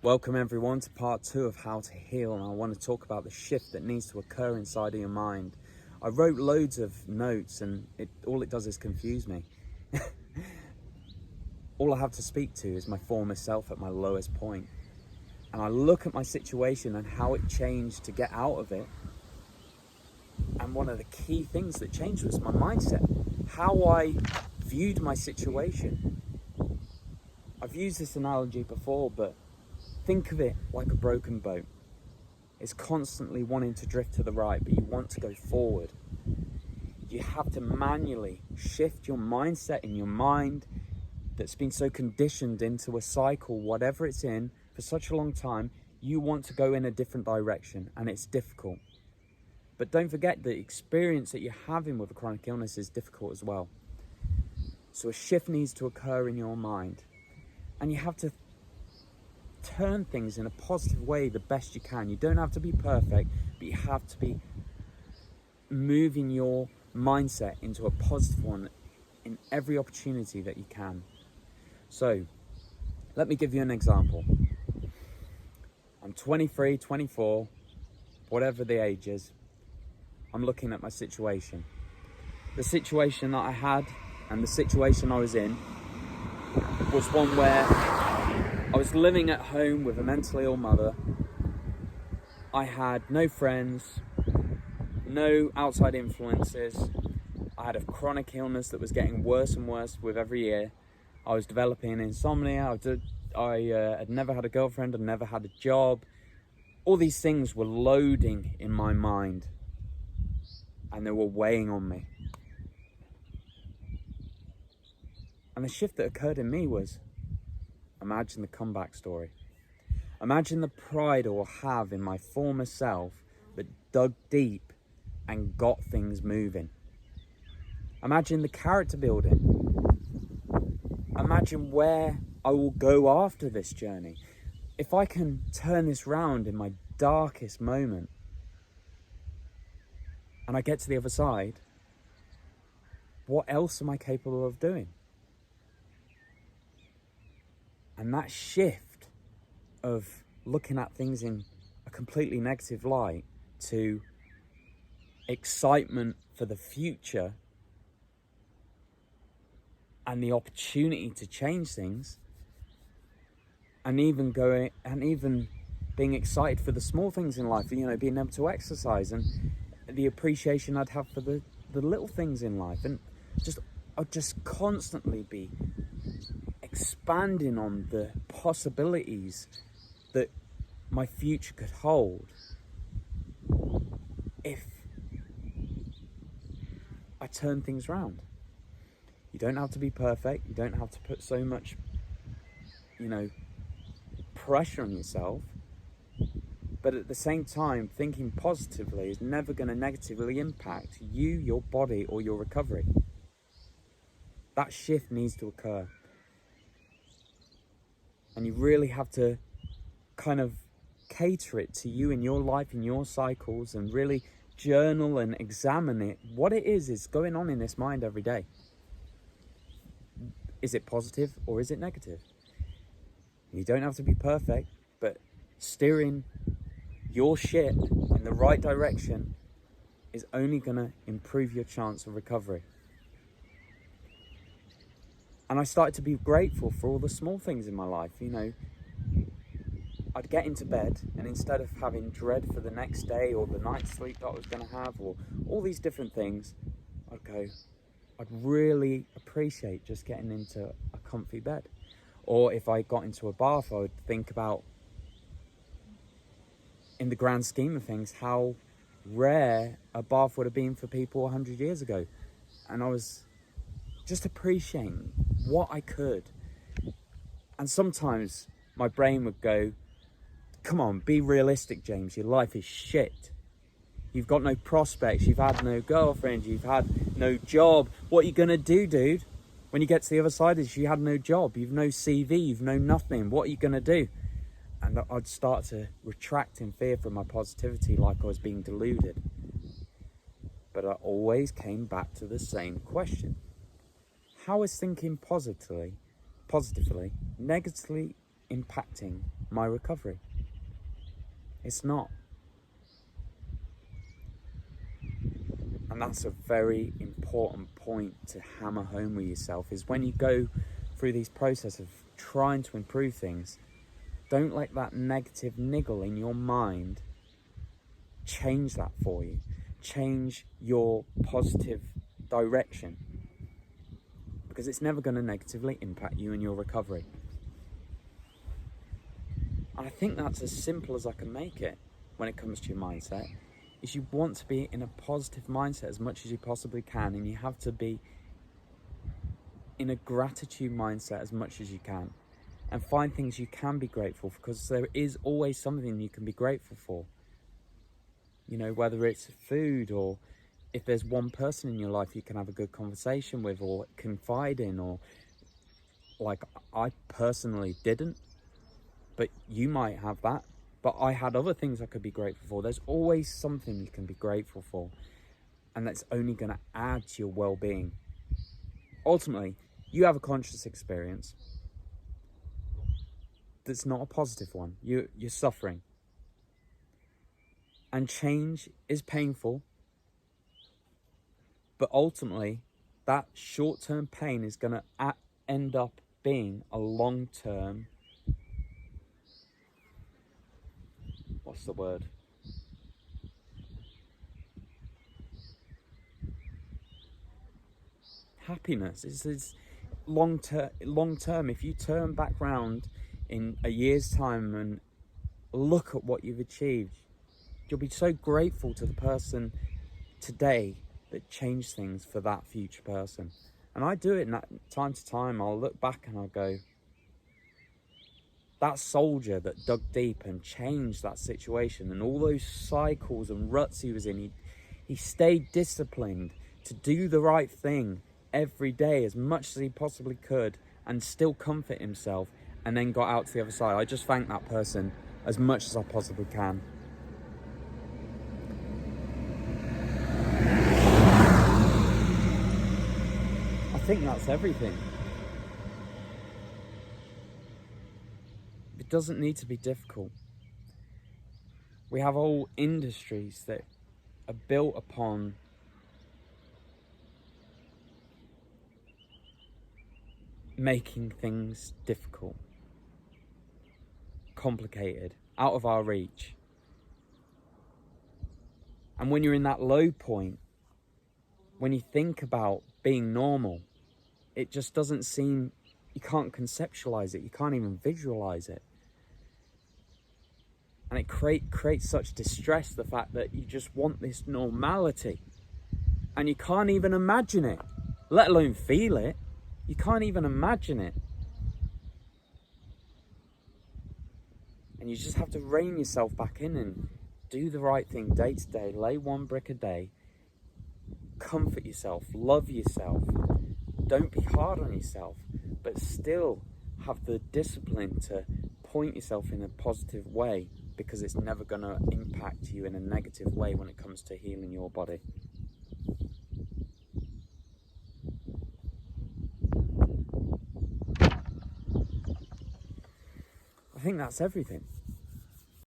Welcome everyone to part 2 of how to heal, and I want to talk about the shift that needs to occur inside of your mind. I wrote loads of notes and all it does is confuse me. All I have to speak to is my former self at my lowest point. And I look at my situation and how it changed to get out of it. And one of the key things that changed was my mindset, how I viewed my situation. I've used this analogy before, but think of it like a broken boat. It's constantly wanting to drift to the right, but you want to go forward. You have to manually shift your mindset in your mind that's been so conditioned into a cycle, whatever it's in, for such a long time. You want to go in a different direction, and it's difficult. But don't forget the experience that you're having with a chronic illness is difficult as well. So a shift needs to occur in your mind, and you have to turn things in a positive way the best you can. You don't have to be perfect, but you have to be moving your mindset into a positive one in every opportunity that you can. So let me give you an example. I'm 23, 24, whatever the age is. I'm looking at my situation. The situation that I had and the situation I was in was one where I was living at home with a mentally ill mother. I had no friends, no outside influences. I had a chronic illness that was getting worse and worse with every year. I was developing insomnia. I had never had a girlfriend. I'd never had a job. All these things were loading in my mind, and they were weighing on me. And the shift that occurred in me was, imagine the comeback story. Imagine the pride I will have in my former self that dug deep and got things moving. Imagine the character building. Imagine where I will go after this journey. If I can turn this round in my darkest moment and I get to the other side, what else am I capable of doing? And that shift of looking at things in a completely negative light to excitement for the future and the opportunity to change things, and even being excited for the small things in life, being able to exercise, and the appreciation I'd have for the little things in life, and I'd just constantly be expanding on the possibilities that my future could hold if I turn things around. You don't have to be perfect. You don't have to put so much, pressure on yourself. But at the same time, thinking positively is never going to negatively impact you, your body, or your recovery. That shift needs to occur. And you really have to kind of cater it to you in your life, in your cycles, and really journal and examine it. What it is going on in this mind every day. Is it positive or is it negative? You don't have to be perfect, but steering your ship in the right direction is only going to improve your chance of recovery. And I started to be grateful for all the small things in my life. I'd get into bed, and instead of having dread for the next day or the night's sleep that I was going to have, or all these different things, I'd really appreciate just getting into a comfy bed. Or if I got into a bath, I would think about, in the grand scheme of things, how rare a bath would have been for people 100 years ago. And I was just appreciating what I could. And sometimes my brain would go, come on, be realistic, James. Your life is shit. You've got no prospects. You've had no girlfriend. You've had no job. What are you going to do, dude? When you get to the other side is you had no job. You've no CV. You've no nothing. What are you going to do? And I'd start to retract in fear from my positivity, like I was being deluded. But I always came back to the same question. How is thinking positively negatively impacting my recovery. It's not. And that's a very important point to hammer home with yourself, is when you go through these processes of trying to improve things, don't let that negative niggle in your mind change that for you. Change your positive direction, because it's never going to negatively impact you and your recovery. And I think that's as simple as I can make it when it comes to your mindset, is you want to be in a positive mindset as much as you possibly can, and you have to be in a gratitude mindset as much as you can, and find things you can be grateful for, because there is always something you can be grateful for. You know, whether it's food, or if there's one person in your life you can have a good conversation with or confide in, or like I personally didn't, but you might have that. But I had other things I could be grateful for. There's always something you can be grateful for, and that's only going to add to your well-being. Ultimately, you have a conscious experience that's not a positive one. You're suffering. And change is painful, but ultimately, that short-term pain is going to end up being a long-term, what's the word? Happiness. It's long term. If you turn back round in a year's time and look at what you've achieved, you'll be so grateful to the person today that changed things for that future person. And I do it time to time. I'll look back and I'll go, that soldier that dug deep and changed that situation and all those cycles and ruts he was in, he stayed disciplined to do the right thing every day as much as he possibly could and still comfort himself, and then got out to the other side. I just thank that person as much as I possibly can. I think that's everything. It doesn't need to be difficult. We have whole industries that are built upon making things difficult, complicated, out of our reach. And when you're in that low point, when you think about being normal, it just doesn't seem, you can't conceptualize it, you can't even visualize it. And it creates such distress, the fact that you just want this normality and you can't even imagine it, let alone feel it. You can't even imagine it. And you just have to rein yourself back in and do the right thing day to day, lay one brick a day, comfort yourself, love yourself, don't be hard on yourself, but still have the discipline to point yourself in a positive way, because it's never going to impact you in a negative way when it comes to healing your body. I think that's everything.